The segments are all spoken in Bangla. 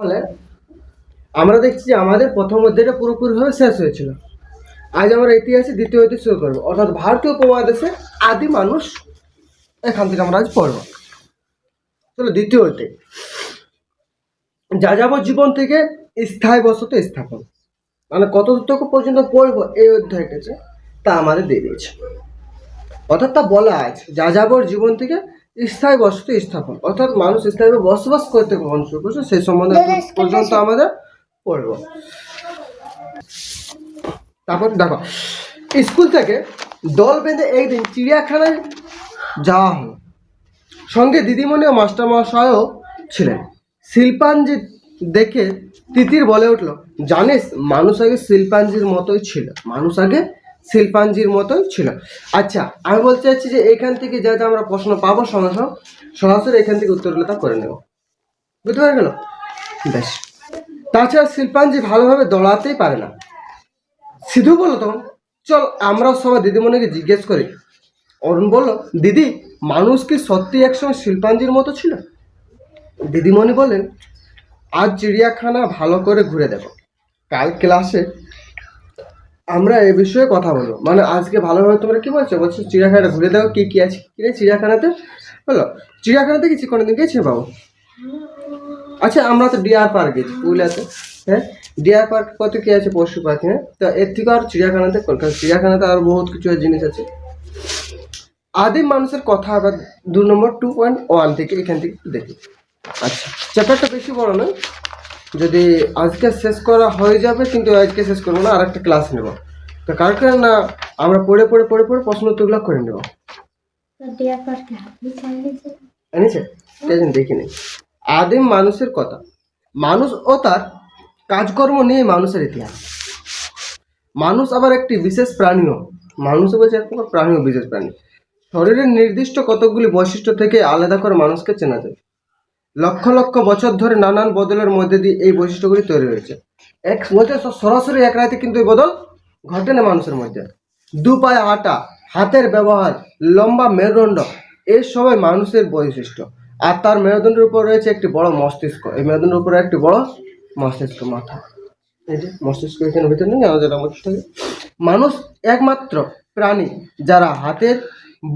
ফলে আমরা দেখছি যে আমাদের প্রথম অধ্যায়টা পুরোপুরিভাবে শেষ হয়েছিল। আজ আমরা ইতিহাসে দ্বিতীয় অধ্যায় শুরু করবো, অর্থাৎ ভারতীয় উপমহাদেশে আদি মানুষ। এখান থেকে আমরা আজ পড়ব। চলো দ্বিতীয় অধ্যায়, যাযাবর জীবন থেকে স্থায়ী বসতি স্থাপন। মানে কতটুকু পর্যন্ত পড়বো এই অধ্যায়টাতে তা আমাদের দিয়ে দিয়েছে, অর্থাৎ তা বলা আছে যাযাবর জীবন থেকে স্থায়ী বসতি স্থাপন, অর্থাৎ মানুষ স্থায়ীভাবে বসবাস করতে কখন শুরু করছে সেই সম্বন্ধে পর্যন্ত আমাদের পড়ব। তারপর দেখো, স্কুল থেকে দল বেঁধে একদিন চিড়িয়াখানায় যাওয়া হলো। সঙ্গে দিদিমণি ও মাস্টারমশাইও ছিলেন। শিল্পাঞ্জি দেখে তিতির বলে উঠল, জানিস মানুষ আগে শিল্পাঞ্জির মতোই ছিল, মানুষ আগে শিল্পাঞ্জির মতোই ছিল। আচ্ছা, আমি বলতে চাইছি যে এখান থেকে যা যা আমরা প্রশ্ন পাবো সরাসরি এখান থেকে উত্তরগুলো তা করে নেব। বুঝতে পারা গেল? বেশ। তাছাড়া শিল্পাঞ্জি ভালোভাবে দৌড়াতেই পারে না। সিধু বললো তখন, চল আমরা সবাই দিদিমণিকে জিজ্ঞেস করি। অরুণ বলল, দিদি মানুষ কি সত্যি একসময় শিল্পাঞ্জির মতো ছিল? দিদিমণি বললেন, আজ চিড়িয়াখানা ভালো করে ঘুরে দেখো, কাল ক্লাসে আমরা এ বিষয়ে কথা বলবো। মানে আজকে ভালোভাবে তোমরা কি বলছো? বলছো চিড়িয়াখানাটা ঘুরে দেখো কি কি আছে। কি রে চিড়িয়াখানাতে? বলো চিড়িয়াখানাতে গেছি, কোনোদিন গেছি বাবু? আচ্ছা, আমরা তো ডিয়ার পার্ক গেছি পুরুলিয়াতে। হ্যাঁ, ডিয়ার পার্ক কত কি আছে, পশু পাখি। হ্যাঁ, তো এর থেকে আর চিড়িয়াখানাতে কলকাতা চিড়িয়াখানাতে আর বহুত কিছু জিনিস আছে। আদিম মানুষের কথা আবার 2 নম্বর 2.1 থেকে এখান থেকে দেখি। আচ্ছা, চ্যাপ্টারটা বেশি বড় নয়, যদি আজকে শেষ করা হয়ে যাবে, কিন্তু আজকে শেষ করবো না, আর একটা ক্লাস নেব। তো কার না আমরা পড়ে প্রশ্ন উত্তরগুলো করে নেব। এনেছে দেখিনি। আদিম মানুষের কথা, মানুষ ও তার কাজকর্ম নিয়ে মানুষের ইতিহাস। মানুষ আবার একটি বিশেষ প্রাণীও, মানুষ বলছে এক প্রকার প্রাণীও বিশেষ প্রাণী। শরীরের নির্দিষ্ট কতকগুলি বৈশিষ্ট্য থেকে আলাদা করে মানুষকে চেনা যায়। লক্ষ লক্ষ বছর ধরে নানান বদলের মধ্যে দিয়ে এই বৈশিষ্ট্যগুলি তৈরি হয়েছে। এক বলতে সরাসরি এক রাতে কিন্তু এই বদল ঘটে না মানুষের মধ্যে। 2 পায়ে হাঁটা, হাতের ব্যবহার, লম্বা মেরুদণ্ড, এই সবাই মানুষের বৈশিষ্ট্য। আর তার মেরুদণ্ডের উপর রয়েছে একটি বড় মস্তিষ্ক। এই মেরুদণ্ডের উপরে একটি বড় মস্তিষ্ক, মাথা। এই যে মস্তিষ্ক এখানে ভিতরে নেই, আমাদের মধ্যে থাকে। মানুষ একমাত্র প্রাণী যারা হাতের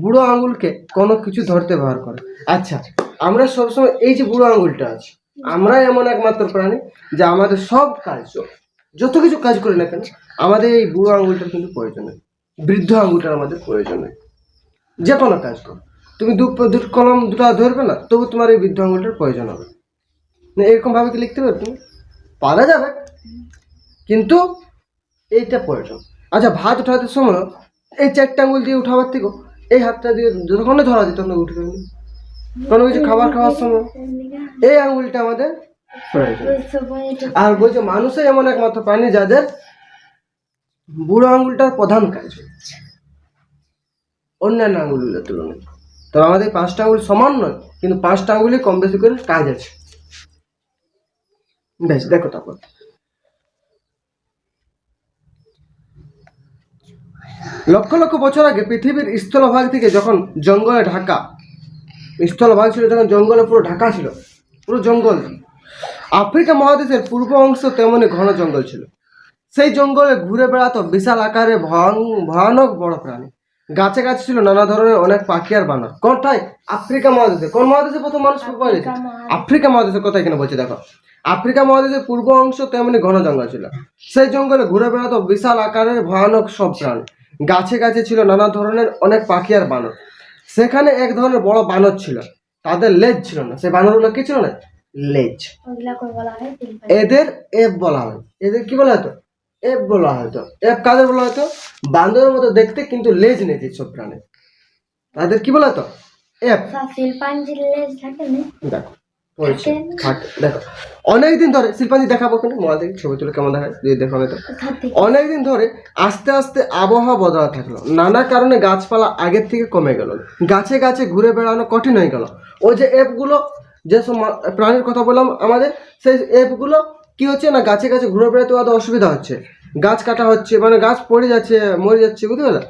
বুড়ো আঙুলকে কোনো কিছু ধরতে ব্যবহার করে। আচ্ছা, আমরা সবসময় এই যে বুড়ো আঙুলটা আছে, আমরা এমন একমাত্র প্রাণী যা আমাদের সব কাজ, যত কিছু কাজ করি না কেন, আমাদের এই বুড়ো আঙুলটার কিন্তু প্রয়োজন নেই। বৃদ্ধ আঙুলটার আমাদের প্রয়োজন নেই। যে কোনো কাজ করো, তুমি কলম দুটো ধরবে না, তবু তোমার এই বৃদ্ধ আঙুলটার প্রয়োজন হবে না। এরকম ভাবে কি লিখতে পারবে? তুমি পারা যাবে, কিন্তু এইটা প্রয়োজন। আচ্ছা, ভাত উঠাতে সময় এই 4টা আঙুল দিয়ে উঠাবার থেকে এই হাতটা দিয়ে যতক্ষণে ধরা দিত তখন উঠে যাবে। কোনো কিছু খাওয়ার সময় এই আঙুলটা আমাদের প্রয়োজন। আর বলছে মানুষই এমন একমাত্র প্রাণী যাদের বুড়ো আঙুলটার প্রধান কাজ অন্যান্য আঙুলগুলোর তুলনায়। তো আমাদের 5টা আঙুল সমান নয়, কিন্তু 5টা আঙুলে কম বেশি করে কাজ আছে। বেশ, দেখো তারপর লক্ষ লক্ষ বছর আগে পৃথিবীর স্থলভাগ থেকে যখন জঙ্গলে ঢাকা, স্থলভাগ ছিল যখন জঙ্গলে পুরো ঢাকা ছিল, পুরো জঙ্গল। আফ্রিকা মহাদেশের পূর্ব অংশ তেমনি ঘন জঙ্গল ছিল। সেই জঙ্গলে ঘুরে বেড়াতো বিশাল আকারে ভয়ানক বড় প্রাণী। গাছে গাছে ছিল নানা ধরনের অনেক পাখি আর বানর। কোনটাই? আফ্রিকা মহাদেশে। কোন মহাদেশে প্রথম মানুষ পাওয়া গেছে? আফ্রিকা মহাদেশের কথা এখানে বলছে। দেখো, আফ্রিকা মহাদেশের পূর্ব অংশ তেমনি ঘন জঙ্গল ছিল। সেই জঙ্গলে ঘুরে বেড়াতো বিশাল আকারের ভয়ানক সব প্রাণী। গাছে গাছে ছিল নানা ধরনের অনেক পাখি আর বানর। সেখানে এক ধরনের বড় বানর ছিল, তাদের লেজ ছিল না। সেই বানরগুলো কি ছিল না? লেজ। এদের এব বলা হয়। এদের কি বলা হতো? এব বলা হতো। এব কাদের বলা হতো? বান্দরের মতো দেখতে কিন্তু লেজ নেই যেসব প্রাণী, তাদের কি বলা হতো? এব। দেখো দেখো, অনেকদিন ধরে শিল্পাঞ্জি দেখাবো, কিন্তু মোবাইল থেকে ছবি তুলে কেমন দেখায় যদি দেখো। তো অনেকদিন ধরে আস্তে আস্তে আবহাওয়া বদলাতে থাকলো। নানা কারণে গাছপালা আগের থেকে কমে গেল, গাছে গাছে ঘুরে বেড়ানো কঠিন হয়ে গেল। ওই যে এপগুলো, যেসব প্রাণীর কথা বললাম আমাদের, সেই এপগুলো কি হচ্ছে না, গাছে গাছে ঘুরে বেড়াতে অত অসুবিধা হচ্ছে। গাছ কাটা হচ্ছে, মানে গাছ পড়ে যাচ্ছে, মরে যাচ্ছে, বুঝতে পারলে?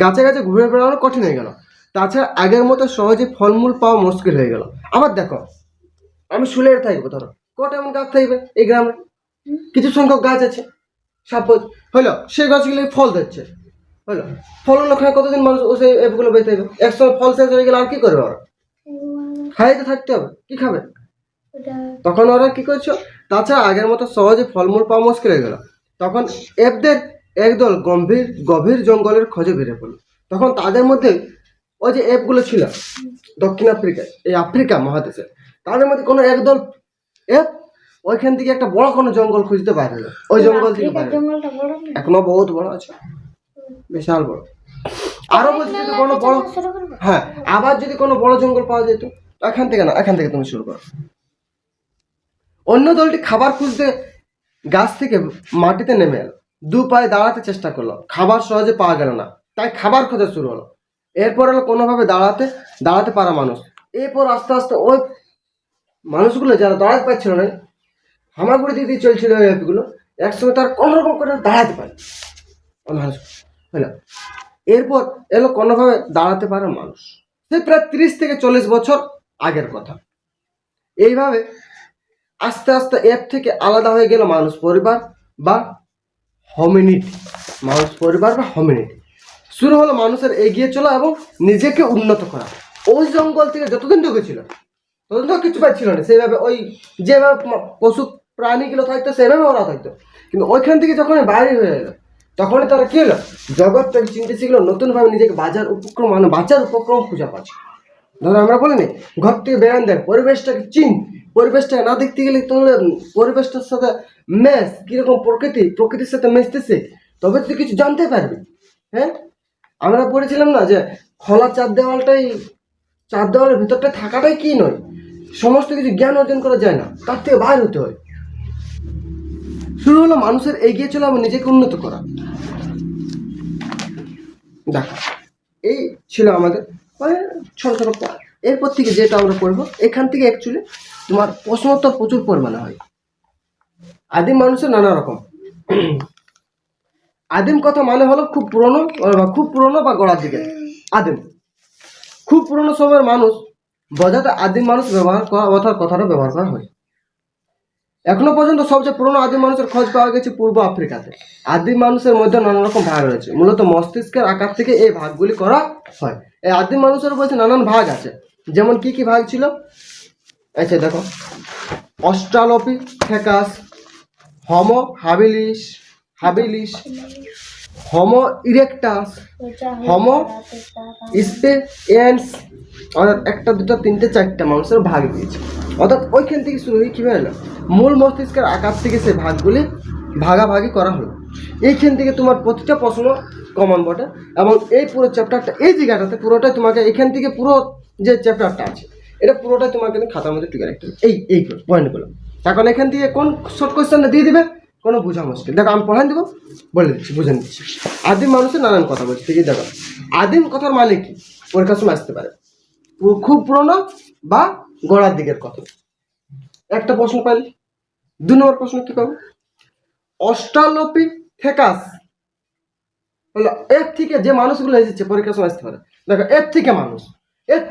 গাছে গাছে ঘুরে বেড়ানো কঠিন হয়ে গেল। তাছাড়া আগের মতো সহজে ফলমূল পাওয়া মুশকিল হয়ে গেল। আবার দেখো, আমি শুলে থাকবো, ধরো কটা এমন গাছ থাকবে এই গ্রামে? কিছু সংখ্যক গাছ আছে, সাপোজ হলো সেই গাছগুলো ফল দিচ্ছে, হলো ফলন ওখানে কতদিন মানুষ ও সেই অ্যাপগুলো বেঁচে থাকবে, একসময় ফল শেষ হয়ে গেলে আর কি করবে ওরা? খাইতে থাকতে হবে, কি খাবে? তখন ওরা কি করছো, তাছাড়া আগের মতো সহজে ফলমূল পাওয়া মুশকিল হয়ে গেল। তখন এপদের একদল গম্ভীর গভীর জঙ্গলের খোঁজে বেরিয়ে পড়লো। তখন তাদের মধ্যে ওই যে অ্যাপগুলো ছিল দক্ষিণ আফ্রিকায়, এই আফ্রিকা মহাদেশে, তাদের মধ্যে কোনো একদল অ্যাপ ওইখান থেকে একটা বড় কোনো জঙ্গল খুঁজতে পারলো। ওই জঙ্গল থেকে এখনো বহুত বড় আছে, বিশাল বড়। আরো বলছি যদি কোনো বড়, হ্যাঁ আবার যদি কোনো বড় জঙ্গল পাওয়া যেত, এখান থেকে না, এখান থেকে তুমি শুরু করো। অন্য দলটি খাবার খুঁজতে গাছ থেকে মাটিতে নেমে এলো, দু পায়ে দাঁড়াতে চেষ্টা করলো, খাবার সহজে পাওয়া গেল না, তাই খাবার খোঁজা শুরু হলো। এরপর হলো কোনোভাবে দাঁড়াতে পারা মানুষ। এরপর আস্তে আস্তে ওই মানুষগুলো যারা দাঁড়াতে পারছিল না, হামাগুড়ি দিয়ে দিয়ে চলছিল ওই অ্যাপগুলো, একসঙ্গে তার কোনো রকম করে দাঁড়াতে পারে মানুষ, হলো। এরপর এলো কোনোভাবে দাঁড়াতে পারে মানুষ, সে প্রায় 30 থেকে 40 বছর আগের কথা। এইভাবে আস্তে আস্তে অ্যাপ থেকে আলাদা হয়ে গেল মানুষ পরিবার বা হোমিনিড। মানুষ পরিবার বা হোমিনিড শুরু হলো মানুষের এগিয়ে চলা এবং নিজেকে উন্নত করা। ওই জঙ্গল থেকে যতদিন ঢুকেছিল ততদিন তো কিছু পাচ্ছিল না, সেইভাবে ওই যেভাবে পশু প্রাণীগুলো থাকতো সেভাবে ওরা থাকতো, কিন্তু ওইখান থেকে যখন বাইরে হয়ে এলো তখনই তারা কি হলো, জগৎটাকে চিনতে শিখলো, নতুনভাবে নিজেকে বাঁচার উপক্রম খুঁজে পাচ্ছে। ধরো আমরা বলিনি ঘর থেকে বেরান দেয়, পরিবেশটাকে চিন, পরিবেশটাকে না দেখতে গেলে তাহলে পরিবেশটার সাথে মেশ, কিরকম প্রকৃতির সাথে মেশতেছে, তবে তুই কিছু জানতে পারবি। হ্যাঁ, আমরা পড়েছিলাম না যে খোলা চার দেওয়ালের ভিতরটা থাকাটাই কি নয়, সমস্ত কিছু জ্ঞান অর্জন করা যায় না, তার থেকে বাইর হতে হয়। শুরু হলো মানুষের এগিয়ে চলা এবং নিজেকে উন্নত করা। দেখো এই ছিল আমাদের মানে ছোট ছোট পয়েন্ট। এরপর থেকে যেটা আমরা পড়বো, এখান থেকে অ্যাকচুয়ালি তোমার প্রশ্নোত্তর প্রচুর পরিমাণে হয়। আদিম মানুষের নানা রকম। আদিম কথা মানে হলো খুব পুরনো বা গোড়ার দিকে। আদিম খুব পুরনো সময়ের মানুষ বোঝাতে আদিম মানুষ ব্যবহার করা কথাটা ব্যবহার করা হয়। এখনো পর্যন্ত সবচেয়ে পুরনো আদিম মানুষের খোঁজ পাওয়া গেছে পূর্ব আফ্রিকাতে। আদিম মানুষের মধ্যে নানা রকম ভাগ রয়েছে, মূলত মস্তিষ্কের আকার থেকে এই ভাগগুলি করা হয়। এই আদিম মানুষের বলছে নানান ভাগ আছে, যেমন কি কি ভাগ ছিল, আচ্ছা দেখো, Australopithecus, Homo habilis, Homo erectus, Homo sapiens, অর্থাৎ একটা দুটো তিনটে চারটা মানুষের ভাগ দিয়েছে। অর্থাৎ ওইখান থেকে শুরু হয়ে কীভাবে এলো, মূল মস্তিষ্কের আকার থেকে সেই ভাগগুলি ভাগাভাগি করা হলো। এইখান থেকে তোমার প্রতিটা প্রশ্ন কমন বটে, এবং এই পুরো চ্যাপ্টারটা এই জায়গাটাতে পুরোটাই তোমাকে এখান থেকে পুরো যে চ্যাপ্টারটা আছে এটা পুরোটাই তোমাকে খাতার মধ্যে টুকে রাখতে হবে, এই পয়েন্টগুলো। এখন এখান থেকে কোন শর্ট কোয়েশ্চেনটা দিয়ে দিবে, কোনো বোঝা মুশকিল। দেখো আমি পড়ান দেবো, বলে দিচ্ছি, বুঝে নিচ্ছি। আদিম মানুষের নানান কথা বলছি, ঠিকই দেখো আদিম কথার মানে কি পরীক্ষার সময় আসতে পারে, খুব পুরনো বা গোড়ার দিকের কথা। একটা প্রশ্ন পাইলে 2 নম্বর প্রশ্ন কি পাবো, অস্ট্রালোপিথেকাস হলো এর থেকে যে মানুষগুলো এসেছে পরীক্ষার সময় আসতে পারে। দেখো এর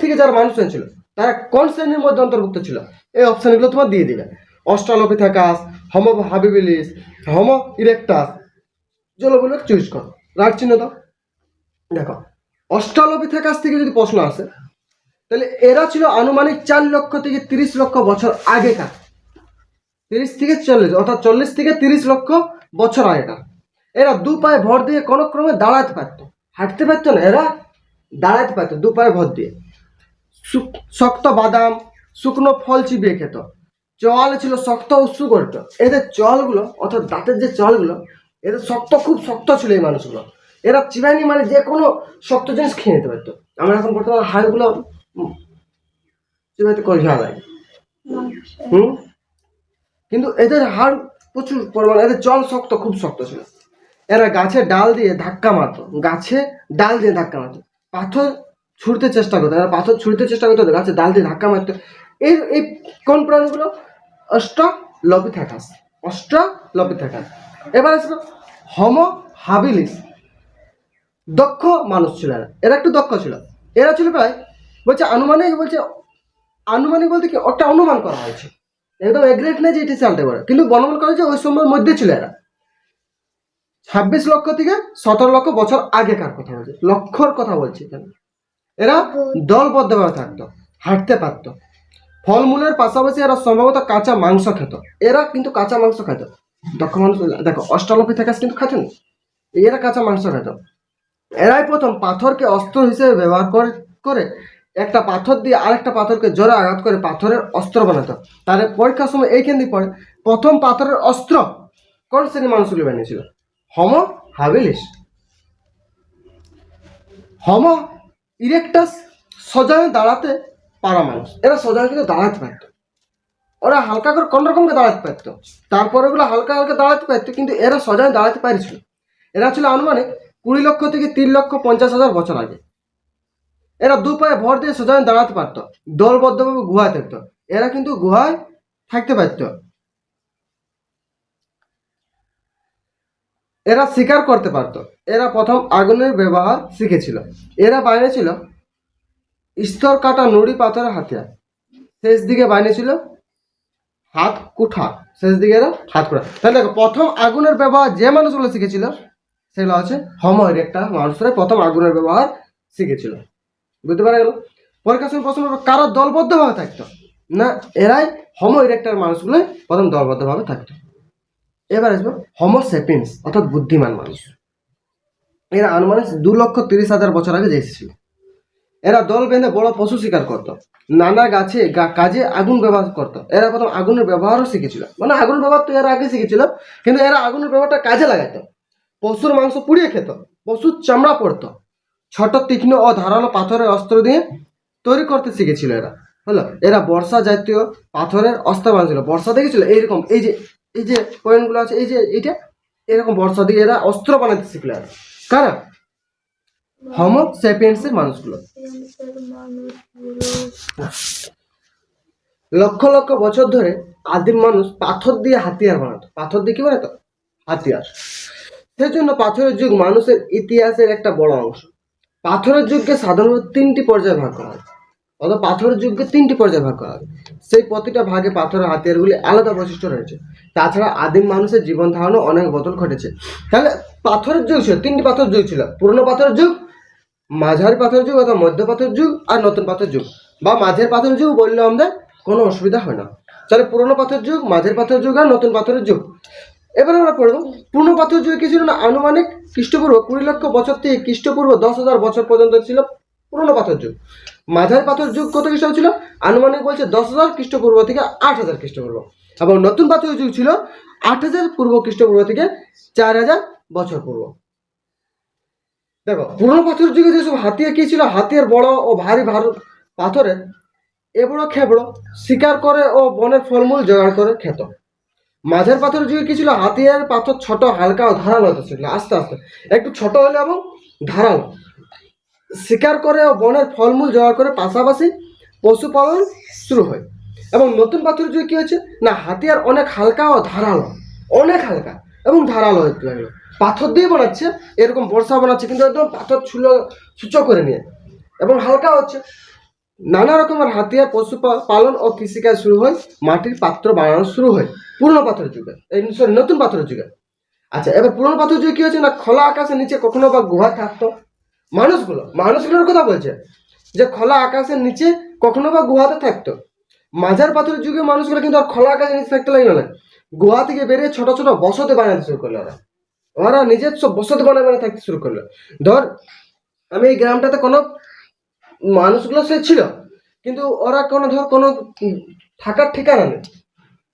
থেকে যারা মানুষ হয়েছিল তারা কোন শ্রেণীর মধ্যে অন্তর্ভুক্ত ছিল, এই অপশনগুলো তোমার দিয়ে দিবে। Australopithecus, Homo habilis, Homo erectus, যেগুলো চুজ করো, রাইট চিহ্ন দাও। দেখো অস্ট্রালোপিথেকাস থেকে যদি প্রশ্ন আসে তাহলে এরা ছিল আনুমানিক 4 লক্ষ থেকে 30 লক্ষ বছর আগেকার, 30 থেকে 40, অর্থাৎ 40 থেকে 30 লক্ষ বছর আগেকার। এরা 2 পায়ে ভর দিয়ে কোনো ক্রমে দাঁড়াতে পারতো, হাঁটতে পারতো না, এরা দাঁড়াতে পারতো 2 পায়ে ভর দিয়ে। শক্ত বাদাম, শুকনো ফল চিবিয়ে খেত, চল ছিল শক্ত ও সুগঠিত। এদের চলগুলো অর্থাৎ দাঁতের যে চলগুলো এদের খুব শক্ত ছিল এই মানুষগুলো। এরা চিবাইনি মানে যে কোনো শক্ত জিনিস খেয়ে নিতে পারতো। আমরা এখন বর্তমানে হাড়গুলো চিবাইতে কঠিন লাগে, কিন্তু এদের হাড় প্রচুর পরিমাণে, এদের চল খুব শক্ত ছিল। এরা গাছের ডাল দিয়ে ধাক্কা মারতো, পাথর ছুঁড়তে চেষ্টা করতো, গাছের ডাল দিয়ে ধাক্কা মারতো। এই কোন প্রাণীগুলো, অস্ট্রালোপিথেকাস। এবার আসবে হোমো হাবিলিস, দক্ষ মানুষ ছিল এরা একটু দক্ষ ছিল। এরা ছিল প্রায় বলছে আনুমানিক বলতে কি একটা অনুমান করা হয়েছে, একদম এগ্রেট নেই যে এটি চালতে পারে, কিন্তু বনমালী কলেজ ওই সময়ের মধ্যে ছিল। এরা 26 লক্ষ থেকে 17 লক্ষ বছর আগেকার কথা বলছে, লক্ষর কথা বলছি এখানে। এরা দলবদ্ধভাবে থাকতো, হাঁটতে পারতো। ফলমূলের পাশাপাশি এরা সম্ভবত কাঁচা মাংস খেত। এরা কিন্তু কাঁচা মাংস খেত। দক্ষ মানুষ দেখো অস্ট্রালোপিথেকাস কিন্তু খেতেন, এরা কাঁচা মাংস খেত। এরাই প্রথম পাথরকে অস্ত্র হিসেবে ব্যবহার করে একটা পাথর দিয়ে আরেকটা পাথরকে জোরে আঘাত করে পাথরের অস্ত্র বানাতো। তাদের পরীক্ষার সময় এইখান দিয়ে পড়ে প্রথম পাথরের অস্ত্র কোন শ্রেণীর মানুষগুলি বানিয়েছিল? Homo habilis. হোমো ইরেক্টাস সোজায় দাঁড়াতে পারা মানুষ। এরা সোজায় কিন্তু দাঁড়াতে পারত। ওরা হালকা করে কোন রকমকে দাঁড়াতে পারতো, তারপরে ওগুলো হালকা হালকা দাঁড়াতে পারতো, কিন্তু এরা সোজায় দাঁড়াতে পারছিল। এরা ছিল আনুমানিক 20 লক্ষ থেকে 3,50,000 বছর আগে। এরা দু পায়ে ভর দিয়ে সোজায় দাঁড়াতে পারতো, দলবদ্ধভাবে গুহায় থাকতো। এরা কিন্তু গুহায় থাকতে পারত। এরা শিকার করতে পারত। এরা প্রথম আগুনের ব্যবহার শিখেছিল। এরা বানিয়েছিল স্তর কাটা নুড়ি পাথরের হাতিয়ার। শেষ দিকে বানিয়েছিল হাত কুঠার। শেষ দিকে এরা হাত কুঠার। তাহলে দেখো প্রথম আগুনের ব্যবহার যে মানুষগুলো শিখেছিল সেগুলো হচ্ছে হোমো ইরেক্টাস মানুষরা প্রথম আগুনের ব্যবহার শিখেছিল। বুঝতে পারা গেল? পরীক্ষার সময় প্রশ্ন কারো দলবদ্ধভাবে থাকতো না, এরাই হোমো ইরেক্টাস মানুষগুলো প্রথম দলবদ্ধভাবে থাকতো। এবার আসবো হোমো সেপিয়েন্স অর্থাৎ বুদ্ধিমান মানুষ। এরা আনুমানিক 2,30,000 বছর আগে এসেছিল। এরা দল বেঁধে বড় পশু শিকার করত, নানা গাছে কাজে আগুন ব্যবহার করত। এরা প্রথম আগুনের ব্যবহারও শিখেছিল, মানে আগুনের ব্যবহার তো এরা আগে শিখেছিল, কিন্তু এরা আগুনের ব্যবহারটা কাজে লাগাইতো। পশুর মাংস পুড়িয়ে খেত, পশুর চামড়া পড়তো, ছোট তীক্ষ্ণ ও ধারালো পাথরের অস্ত্র দিয়ে তৈরি করতে শিখেছিল এরা। হলো এরা বর্ষা জাতীয় পাথরের অস্ত্র বানিয়েছিল। বর্ষা দেখেছিল এইরকম, এই যে পয়েন্টগুলো আছে, এই যে এইটা এরকম বর্ষা দিয়ে এরা অস্ত্র বানাতে শিখলো। এরা কারা? হোমো সেপিয়েন্সের মানুষগুলো। লক্ষ লক্ষ বছর ধরে আদিম মানুষ পাথর দিয়ে হাতিয়ার বানাতো। পাথর দিয়ে কি বানাতো? হাতিয়ার। সেই জন্য পাথরের যুগ মানুষের ইতিহাসের একটা বড় অংশ। পাথরের যুগকে সাধারণত 3টি পর্যায়ে ভাগ করা হয়। অর্থাৎ পাথরের যুগকে 3টি পর্যায়ে ভাগ করা হয়। সেই প্রতিটা ভাগে পাথরের হাতিয়ারগুলি আলাদা বৈশিষ্ট্য রয়েছে। তাছাড়া আদিম মানুষের জীবন ধারণও অনেক বদল ঘটেছে। তাহলে পাথরের যুগ ছিল 3টি পাথরের যুগ ছিল। পুরনো পাথরের যুগ, মাঝারি পাথরের যুগ অথবা মধ্য পাথরের যুগ, আর নতুন পাথরের যুগ বা মাঝের পাথরের যুগ বললেও আমাদের কোনো অসুবিধা হয় না। তাহলে পুরনো পাথরের যুগ, মাঝের পাথরের যুগ আর নতুন পাথরের যুগ। এবার আমরা পড়বো পুরনো পাথরের যুগ কি ছিল না, আনুমানিক খ্রিস্টপূর্ব 20 লক্ষ বছর থেকে খ্রিস্টপূর্ব 10,000 বছর পর্যন্ত ছিল পুরনো পাথরের যুগ। মাঝারি পাথরের যুগ কত খ্রিস্টাব্দ ছিল? আনুমানিক বলছে 10,000 খ্রিস্টপূর্ব থেকে 8,000 খ্রিস্টপূর্ব। এবং নতুন পাথরের যুগ ছিল 8,000 পূর্ব খ্রিস্টপূর্ব থেকে 4,000 বছর পূর্ব। দেখো পুরনো পাথরের যুগে যেসব হাতিয়ার কি ছিল, হাতিয়ার বড় ও ভারী পাথরের এবড়ো খেবড়ো শিকার করে ও বনের ফলমূল জোগাড় করে খেত। মাঝের পাথরের যুগে কি ছিল, হাতিয়ার পাথর ছোট হালকা ও ধারালো হতো। সেগুলো আস্তে আস্তে একটু ছোট হলে এবং ধারালো শিকার করে ও বনের ফলমূল জোগাড় করে পাশাপাশি পশুপালন শুরু হয়। এবং নতুন পাথরের যুগে কি হয়েছে না, হাতিয়ার অনেক হালকা ও ধারালো, অনেক হালকা এবং ধারালো হতে লাগলো। পাথর দিয়ে বানাচ্ছে, এরকম বর্ষা বানাচ্ছে কিন্তু একদম পাথর ছুঁচো করে নিয়ে, এবং হালকা হচ্ছে। নানা রকমের হাতিয়ার পশু পালন ও কৃষিকাজ শুরু হয়। মাটির পাত্র বানানো শুরু হয় পুরনো পাথরের যুগে, সরি নতুন পাথরের যুগে। আচ্ছা এবার পুরনো পাথরের যুগে কি হচ্ছে না, খোলা আকাশের নিচে কখনো বা গুহা থাকতো। মানুষগুলোর কথা বলছে যে খোলা আকাশের নিচে কখনো বা গুহাতে থাকতো। মাঝার পাথরের যুগে মানুষগুলো কিন্তু আর খোলা আকাশের নিচে থাকতে লাগলো না, গুহা থেকে বেরিয়ে ছোট ছোট বসতি বানাতে শুরু করলো। ওরা নিজের সব বসতি বানায় থাকতে শুরু করলো। ধর আমি এই গ্রামটাতে কোনো মানুষগুলো সে ছিল, কিন্তু ওরা কোনো থাকার ঠিকানা নেই।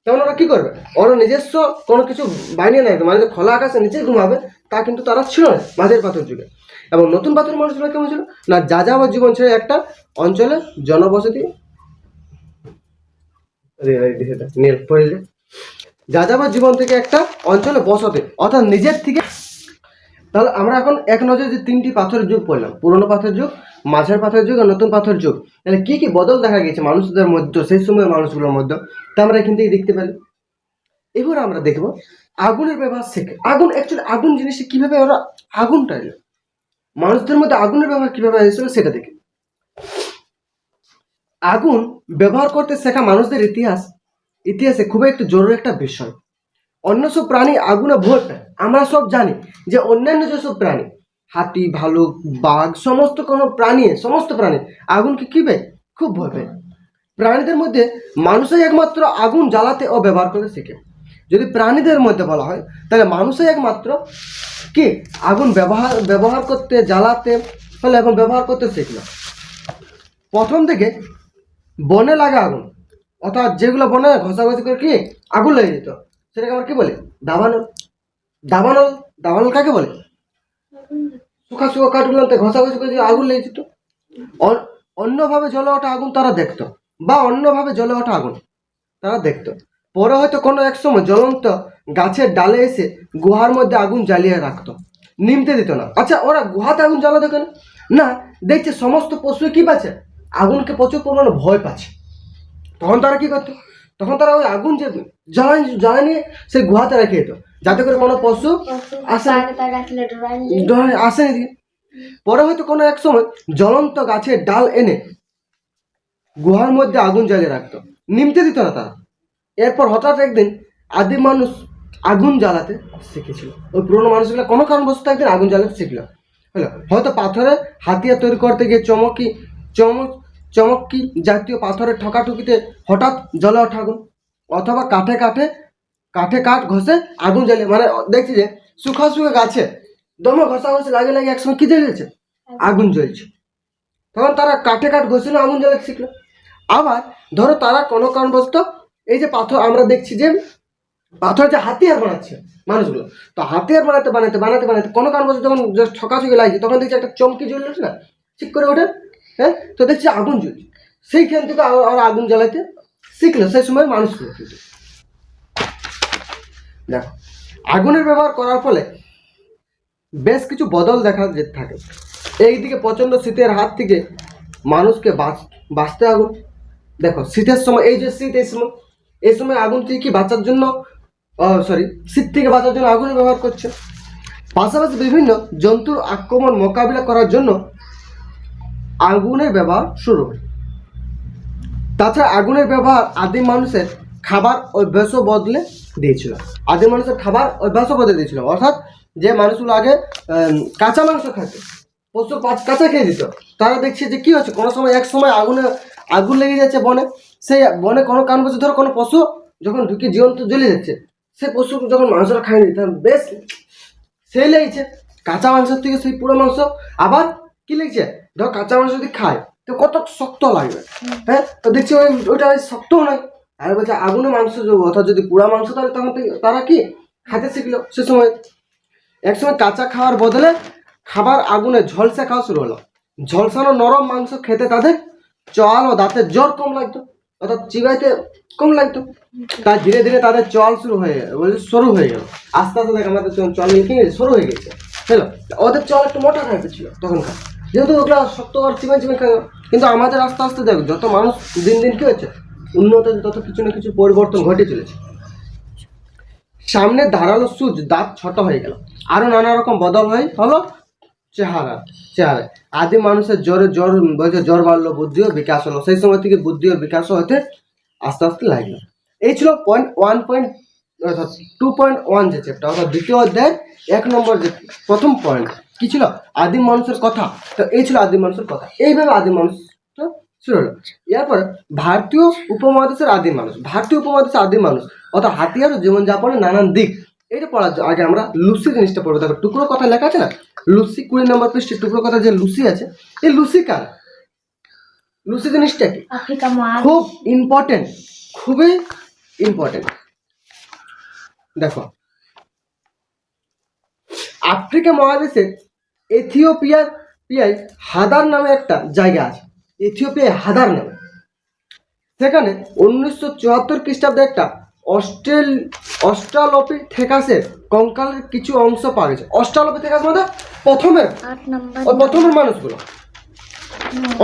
তখন ওরা কি করবে, ওরা নিজস্ব কোনো কিছু বানিয়ে নেয়, মানে খোলা আকাশের নিচে ঘুমাবে, তা কিন্তু তারা ছিল না মাঝের পাথর যুগে। এবং নতুন পাথরের মানুষগুলো কেমন ছিল না, যাযাবর জীবন ছেড়ে একটা অঞ্চলে জনবসতি যাযাবর জীবন থেকে একটা অঞ্চলে বসতে, অর্থাৎ নিজের থেকে। তাহলে আমরা এখন এক নজরে যে 3টি পাথরের যুগ পড়লাম, পুরনো পাথরের যুগ, মাঝের পাথরের যুগ আর নতুন পাথরের যুগ, তাহলে কি কি বদল দেখা গেছে মানুষদের মধ্যে, সেই সময়ের মানুষগুলোর মধ্যে, তা আমরা এখান থেকে দেখতে পেলাম। এবার আমরা দেখব আগুনের ব্যবহার শেখে। আগুন জিনিসটা কিভাবে ওরা আগুনটা এলো, মানুষদের মধ্যে আগুনের ব্যবহার কিভাবে এসেছিল সেটা দেখে। আগুন ব্যবহার করতে শেখা মানুষদের ইতিহাসে খুবই একটু জরুরি একটা বিষয়। অন্য সব প্রাণী আগুনে ভয় পায়, আমরা সব জানি যে অন্যান্য যেসব প্রাণী হাতি, ভালুক, বাঘ, সমস্ত প্রাণী আগুনকে কি পায়, খুব ভয় পায়। প্রাণীদের মধ্যে মানুষই একমাত্র আগুন জ্বালাতে ও ব্যবহার করতে শেখে। যদি প্রাণীদের মধ্যে বলা হয় তাহলে মানুষই একমাত্র কি আগুন ব্যবহার করতে, জ্বালাতে হলে এবং ব্যবহার করতে শিখলো। প্রথম থেকে বনে লাগা আগুন, অর্থাৎ যেগুলো বনে ঘষাঘষি করে কি আগুন লেগে যেত, সেটাকে আমরা কি বলি, দাবানল। দাবানল কাকে বলে? শুকা কাঠগুলোতে ঘষাঘষি করে যে আগুন লেগে যেত। অন্যভাবে জ্বলে ওঠা আগুন তারা দেখতো, বা অন্যভাবে জ্বলে ওঠা আগুন তারা দেখতো। পরে হয়তো কোনো এক সময় জ্বলন্ত গাছের ডালে এসে গুহার মধ্যে আগুন জ্বালিয়ে রাখতো, নিমতে দিত না। আচ্ছা, ওরা গুহাতে আগুন জ্বালাতো কেন? না, দেখছে সমস্ত পশু কি পাচ্ছে, আগুনকে প্রচুর পরিমাণে ভয় পাচ্ছে। তখন তারা কি করতো, তখন তারা ওই আগুন যে জ্বালানি সেই গুহাতে রেখে যেত, যাতে করে কোনো পশু আসেনি। পরে হয়তো কোনো এক সময় জ্বলন্ত গাছের ডাল এনে গুহার মধ্যে আগুন জ্বালিয়ে রাখতো, নিমতে দিত না তারা। এরপর হঠাৎ একদিন আদিম মানুষ আগুন জ্বালাতে শিখেছিল। ওই পুরোনো মানুষগুলো কোনো কারণবশত একদিন আগুন জ্বালাতে শিখলো। হলো হয়তো পাথরে হাতিয়ার তৈরি করতে গিয়ে চমকি জাতীয় পাথরের ঠকাঠুকিতে হঠাৎ জ্বলে ওঠা আগুন, অথবা কাঠে কাঠ ঘষে আগুন জ্বালিয়ে, মানে দেখছি যে শুকা গাছে দমে ঘষাঘষি লাগে একসময় কি জ্বলেছে, আগুন জ্বলছে। তখন তারা কাঠে কাঠ ঘষিল, আগুন জ্বালাতে শিখলো। আবার ধরো তারা কোনো কারণবশত এই যে পাথর, আমরা দেখছি যে পাথর যে হাতিয়ার বানাচ্ছে মানুষগুলো, তো হাতিয়ার বানাতে কোনো কারণবশত যখন ঠকাঠুকি লাগছে, তখন দেখছি একটা চমকি জ্বলছে না, ঠিক করে ওঠে, হ্যাঁ, তো দেখছি আগুন জ্বলছে। সেইখান থেকে ওরা আগুন জ্বালাতে শিখলো সেই সময় মানুষগুলো। কিন্তু দেখো, আগুনের ব্যবহার করার ফলে বেশ কিছু বদল দেখা যেতে থাকে। এইদিকে প্রচণ্ড শীতের হাত থেকে মানুষকে বাঁচতে আগুন। দেখো, শীতের সময়, এই যে শীত, এই সময় আগুন থেকে কি বাঁচার জন্য, শীত থেকে বাঁচার জন্য আগুনের ব্যবহার করছে। পাশাপাশি বিভিন্ন জন্তুর আক্রমণ মোকাবিলা করার জন্য আগুনের ব্যবহার শুরু হয়। তাছাড়া আগুনের ব্যবহার আদিম মানুষের খাবার অভ্যাসও বদলে দিয়েছিল। অর্থাৎ যে মানুষগুলো আগে কাঁচা মাংস খেত, পশু কাঁচা খেয়ে দিত, তারা দেখছে যে কি হচ্ছে, কোনো সময় এক সময় আগুন লেগে যাচ্ছে বনে। সেই বনে কোনো কারণবশত ধরো কোনো পশু যখন ঢুকে জীবন্ত জ্বলে যাচ্ছে, সেই পশু যখন মাংসটা খায় নি, তখন বেশ সেই লেগেছে কাঁচা মাংসের থেকে সেই পুরো মাংস। আবার কি লেগেছে, ধর কাঁচা মাংস যদি খায় তো কত শক্ত লাগবে, হ্যাঁ, তো দেখছি ওইটা শক্তও নয়। আর বলছে আগুনে মাংস, অর্থাৎ যদি পুরা মাংস, তাহলে তখন তারা কি খেতে শিখলো। সে সময় একসময় কাঁচা খাওয়ার বদলে খাবার আগুনে ঝলসে খাওয়া শুরু হলো। ঝলসানো নরম মাংস খেতে তাদের চল ও দাঁতের জ্বর কম লাগতো, অর্থাৎ চিবাইতে কম লাগতো। তাই ধীরে ধীরে তাদের চল সরু হয়ে গেল। আস্তে আস্তে দেখ আমাদের চল কি সরু হয়ে গেছে, বুঝলো। ওদের চল একটু মোটা টাইপের ছিল তখনকার, যেহেতু ওগুলো শক্ত আর চিবাই খাই। কিন্তু আমাদের আস্তে আস্তে দেখো, যত মানুষ দিন দিন কি হচ্ছে উন্নত, তত কিছু না কিছু পরিবর্তন ঘটে চলেছে। সামনে ধারালো সূচ, দাঁত ছোট হয়ে গেল, আরো নানা রকম বদল হলো চেহারায়। আদিম মানুষের জ্বর বাড়লো, বুদ্ধিও বিকাশ হলো। সেই সময় থেকে বুদ্ধি ও বিকাশও হতে আস্তে আস্তে লাগলো। এই ছিল 2.1 যে চ্যাপ্টার, অর্থাৎ দ্বিতীয় অধ্যায় 1 নম্বর যে প্রথম পয়েন্ট কি ছিল, আদিম মানুষের কথা। তো এই ছিল আদিম মানুষের কথা। এইভাবে আদিম মানুষ শুরু হলো। এরপরে ভারতীয় উপমহাদেশের আদিম মানুষ, অর্থাৎ হাতিয়ার ও জীবনযাপনের নানান দিক। এটা পড়ার আগে আমরা লুসি জিনিসটা পড়বো। দেখো, টুকরো কথা লেখা আছে না, লুসি 20 নম্বর পৃষ্ঠে টুকরো কথা যে লুসি আছে, এই লুসি কার? লুসি জিনিসটা কি? খুব ইম্পর্টেন্ট, খুবই ইম্পর্টেন্ট। দেখো, আফ্রিকা মহাদেশের ইথিওপিয়ায় হাদার নামে একটা জায়গা আছে। ইথিওপিয়ায় হাদার নামে, সেখানে 1974 খ্রিস্টাব্দে একটা অস্ট্রালোপিথেকাসের কঙ্কালের কিছু অংশ পাওয়া গেছে। অস্ট্রালোপিথেকাস মানে প্রথমের মানুষগুলো,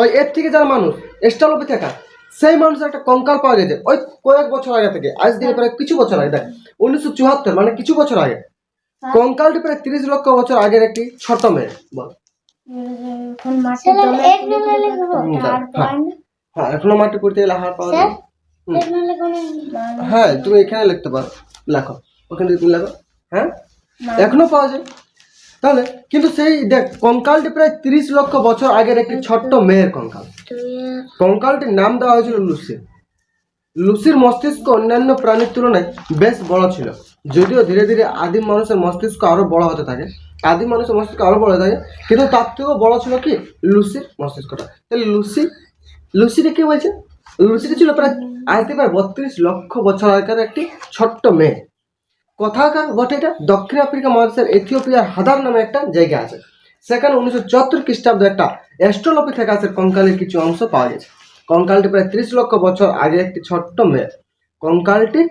ওই এর থেকে যারা মানুষ অস্ট্রালোপিথেকাস, সেই মানুষের একটা কঙ্কাল পাওয়া গেছে ওই কয়েক বছর আগে থেকে, আজ থেকে প্রায় কিছু বছর আগে, দেখ 1974, মানে কিছু বছর আগে। কঙ্কালটি প্রায় 30 লক্ষ বছর আগের একটি ছোট মেয়ে। বল, হ্যাঁ, এখনো মাটি করতে গেলে হাড় পাওয়া যায়। হ্যাঁ, তুমি এখানে লিখতে পারো, লেখো, ওখানে তুমি লেখো। হ্যাঁ, এখনো পাওয়া যায়। তাহলে কিন্তু সেই দেখ, কঙ্কালটি প্রায় 30 লক্ষ বছর আগের একটি ছোট্ট মেয়ের কঙ্কাল। কঙ্কালটির নাম দেওয়া হয়েছিল লুসি। লুসির মস্তিষ্ক অন্যান্য প্রাণীর তুলনায় বেশ বড় ছিল, যদিও ধীরে ধীরে আদিম মানুষের মস্তিষ্ক আরো বড় হতে থাকে। আদিম মানুষের মস্তিষ্ক আরো বড় হতে থাকে, কিন্তু তার থেকেও বড় ছিল কি লুসির মস্তিষ্কটা। তাহলে লুসিটা কি বলছে? লুসিটা ছিল প্রায় আজ থেকে প্রায় 32 লক্ষ বছর আগের একটি ছোট্ট মেয়ে। কোথাকার বটে এটা? দক্ষিণ আফ্রিকা মহাদেশের এথিওপিয়ার হাদার নামে একটা জায়গা আছে। সেখানে 1974 খ্রিস্টাব্দে একটা অ্যাস্ট্রোলপিথেকাসের কঙ্কালের কিছু অংশ পাওয়া গেছে। কঙ্কালটি প্রায় 30 লক্ষ বছর আগে একটি ছোট্ট মেয়ে। কঙ্কালটির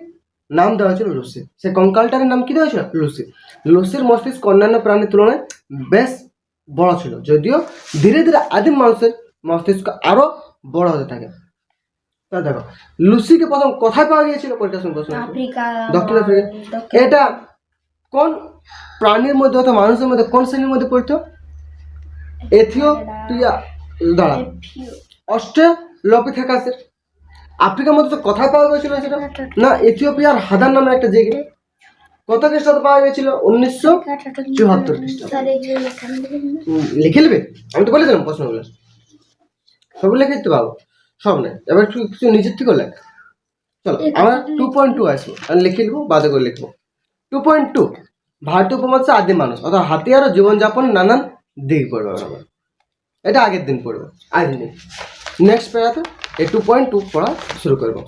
নাম দেওয়া হয়েছিল লুসি। সেই কঙ্কালটার নাম কি দেওয়া হয়েছিল? লুসি। লুসির মস্তিষ্ক অন্যান্য প্রাণীর তুলনায় বেশ বড় ছিল, যদিও ধীরে ধীরে আদিম মানুষের মস্তিষ্ক আরো বড় হতে থাকে। দেখো, লুসিকে প্রথম কোথায় পাওয়া গিয়েছিল? দক্ষিণ আফ্রিকা। এটা কোন প্রাণীর মধ্যে অথবা মানুষের মধ্যে কোন শ্রেণীর মধ্যে পড়তো? এথিওপিয়া দ্বারা অস্ট্রেলোপিথেকাসের। আফ্রিকার মধ্যে তো কোথায় পাওয়া গিয়েছিল সেটা? না, এথিওপিয়ার হাদার নামে একটা জায়গা। কত খ্রিস্টাব্দে পাওয়া গেছিল? 1974 খ্রিস্টাব্দে। লিখে নেবে, আমি তো বলে দিলাম প্রশ্নগুলো সব লিখে দিতে পারবো, সব নেই। এবার কিছু নিজের থেকে লেখ। চলো, আমরা 2.2 আসবো, আমি লিখে নেবো, বাদে করে লিখবো। 2.2 ভারতীয় উপমহাদেশে আদিম মানুষ অর্থাৎ হাতিয়ার ও জীবনযাপন নানান দিক পড়বে আমরা। এটা আগের দিন পড়বো, আজ দিন। নেক্সট পেরাতে এই 2.2 পড়া শুরু করবো।